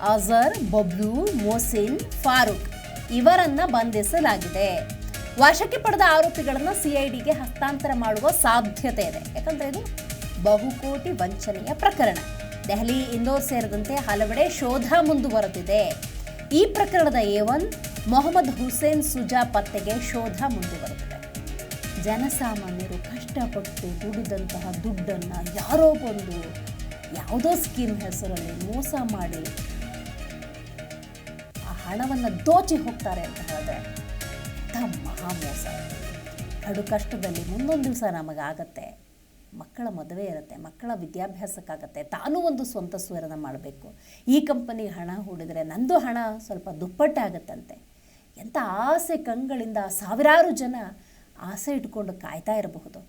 ಅಜರ್, ಬಬ್ಲು, ಮೊಹಸಿನ್, ಫಾರೂಕ್ ಇವರನ್ನ ಬಂಧಿಸಲಾಗಿದೆ. ವಶಕ್ಕೆ ಪಡೆದ ಆರೋಪಿಗಳನ್ನು ಸಿಐಡಿಗೆ ಹಸ್ತಾಂತರ ಮಾಡುವ ಸಾಧ್ಯತೆ ಇದೆ. ಯಾಕಂದ್ರೆ ಇದು ಬಹುಕೋಟಿ ವಂಚನೆಯ ಪ್ರಕರಣ. ದೆಹಲಿ, ಇಂದೋರ್ ಸೇರಿದಂತೆ ಹಲವೆಡೆ ಶೋಧ ಮುಂದುವರೆದಿದೆ. ಈ ಪ್ರಕರಣದ A1 ಮೊಹಮ್ಮದ್ ಹುಸೇನ್ ಸುಜಾ ಪತ್ತೆಗೆ ಶೋಧ ಮುಂದುವರೆದಿದೆ. ಜನಸಾಮಾನ್ಯರು ಕಷ್ಟಪಟ್ಟು ದುಡಿದಂತಹ ದುಡ್ಡನ್ನು ಯಾರೋ ಬಂದು ಯಾವುದೋ ಸ್ಕೀಮ್ ಹೆಸರಲ್ಲಿ ಮೋಸ ಮಾಡಿ ಆ ಹಣವನ್ನು ದೋಚಿ ಹೋಗ್ತಾರೆ ಅಂತ ಹೇಳಿದ್ರೆ ಮಹಾಮೋಸ. ಕಡು ಕಷ್ಟದಲ್ಲಿ ಮುಂದೊಂದು ದಿವಸ ನಮಗಾಗತ್ತೆ, ಮಕ್ಕಳ ಮದುವೆ ಇರುತ್ತೆ, ಮಕ್ಕಳ ವಿದ್ಯಾಭ್ಯಾಸಕ್ಕಾಗತ್ತೆ, ತಾನೂ ಒಂದು ಸ್ವಂತ ಸ್ವರನ ಮಾಡಬೇಕು, ಈ ಕಂಪನಿಗೆ ಹಣ ಹೂಡಿದರೆ ನಂದು ಹಣ ಸ್ವಲ್ಪ ದುಪ್ಪಟ್ಟಾಗತ್ತಂತೆ. ಎಂಥ ಆಸೆ ಕಂಗಳಿಂದ ಸಾವಿರಾರು ಜನ ಆಸೆ ಇಟ್ಕೊಂಡು ಕಾಯ್ತಾ ಇರಬಹುದು.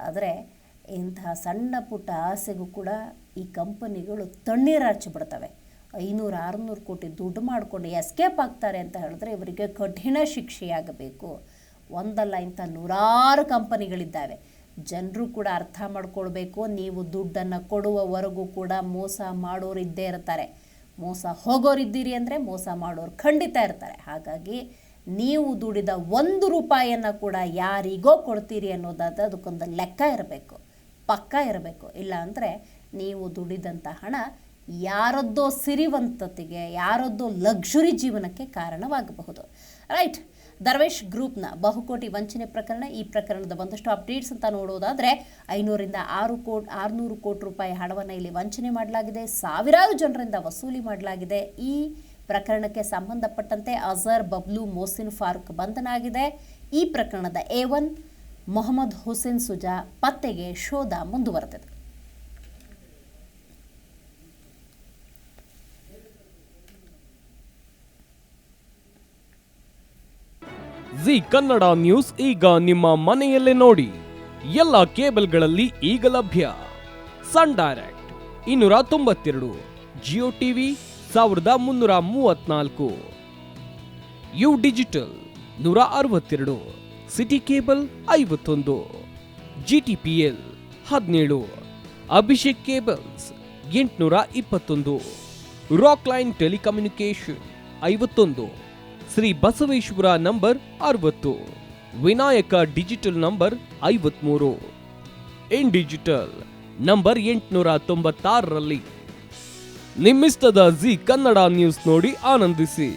ಆದರೆ ಇಂತಹ ಸಣ್ಣ ಪುಟ್ಟ ಆಸೆಗೂ ಕೂಡ ಈ ಕಂಪನಿಗಳು ತಣ್ಣೀರಾಚಿ ಬಿಡ್ತವೆ. 500-600 ಕೋಟಿ ದುಡ್ಡು ಮಾಡಿಕೊಂಡು ಎಸ್ಕೇಪ್ ಆಗ್ತಾರೆ ಅಂತ ಹೇಳಿದ್ರೆ ಇವರಿಗೆ ಕಠಿಣ ಶಿಕ್ಷೆಯಾಗಬೇಕು. ಒಂದಲ್ಲ ಇಂಥ ನೂರಾರು ಕಂಪನಿಗಳಿದ್ದಾವೆ. ಜನರು ಕೂಡ ಅರ್ಥ ಮಾಡ್ಕೊಳ್ಬೇಕು, ನೀವು ದುಡ್ಡನ್ನು ಕೊಡುವವರೆಗೂ ಕೂಡ ಮೋಸ ಮಾಡೋರು ಇದ್ದೇ ಇರ್ತಾರೆ. ಮೋಸ ಹೋಗೋರಿದ್ದೀರಿ ಅಂದರೆ ಮೋಸ ಮಾಡೋರು ಖಂಡಿತ ಇರ್ತಾರೆ. ಹಾಗಾಗಿ ನೀವು ದುಡಿದ 1 ರೂಪಾಯಿಯನ್ನು ಕೂಡ ಯಾರಿಗೋ ಕೊಡ್ತೀರಿ ಅನ್ನೋದಾದ ಅದಕ್ಕೊಂದು ಲೆಕ್ಕ ಇರಬೇಕು, ಪಕ್ಕ ಇರಬೇಕು. ಇಲ್ಲ ಅಂದರೆ ನೀವು ದುಡಿದಂಥ ಹಣ ಯಾರದ್ದೋ ಸಿರಿವಂತತೆಗೆ, ಯಾರದ್ದೋ ಲಕ್ಸುರಿ ಜೀವನಕ್ಕೆ ಕಾರಣವಾಗಬಹುದು. ರೈಟ್, ದರ್ವೇಶ್ ಗ್ರೂಪ್ನ ಬಹುಕೋಟಿ ವಂಚನೆ ಪ್ರಕರಣ. ಈ ಪ್ರಕರಣದ ಒಂದಷ್ಟು ಅಪ್ಡೇಟ್ಸ್ ಅಂತ ನೋಡೋದಾದರೆ 500-600 ಕೋಟಿ ರೂಪಾಯಿ ಹಣವನ್ನು ಇಲ್ಲಿ ವಂಚನೆ ಮಾಡಲಾಗಿದೆ. ಸಾವಿರಾರು ಜನರಿಂದ ವಸೂಲಿ ಮಾಡಲಾಗಿದೆ. ಈ ಪ್ರಕರಣಕ್ಕೆ ಸಂಬಂಧಪಟ್ಟಂತೆ ಅಜರ್, ಬಬ್ಲು, ಮೊಹಸಿನ್, ಫಾರೂಕ್ ಬಂಧನ ಆಗಿದೆ. ಈ ಪ್ರಕರಣದ A1 ಮೊಹಮ್ಮದ್ ಹುಸೇನ್ ಸುಜಾ ಪತ್ತೆಗೆ ಶೋಧ ಮುಂದುವರೆದಿದೆ. ಜಿ ಕನ್ನಡ ನ್ಯೂಸ್ ಈಗ ನಿಮ್ಮ ಮನೆಯಲ್ಲೇ ನೋಡಿ. ಎಲ್ಲ ಕೇಬಲ್ಗಳಲ್ಲಿ ಈಗ ಲಭ್ಯ. Sun Direct 292, Jio TV 1334, U digital 162, city cable 51, GTPL 17, Abhishek cables 821, rock line telecommunication 51, Shri Basaveshwara number 60, Vinayaka digital number 53, in digital number 896ರಲ್ಲಿ. ನಿಮ್ಮಿಸ್ತದ ಜಿ ಕನ್ನಡ ನ್ಯೂಸ್ ನೋಡಿ ಆನಂದಿಸಿ.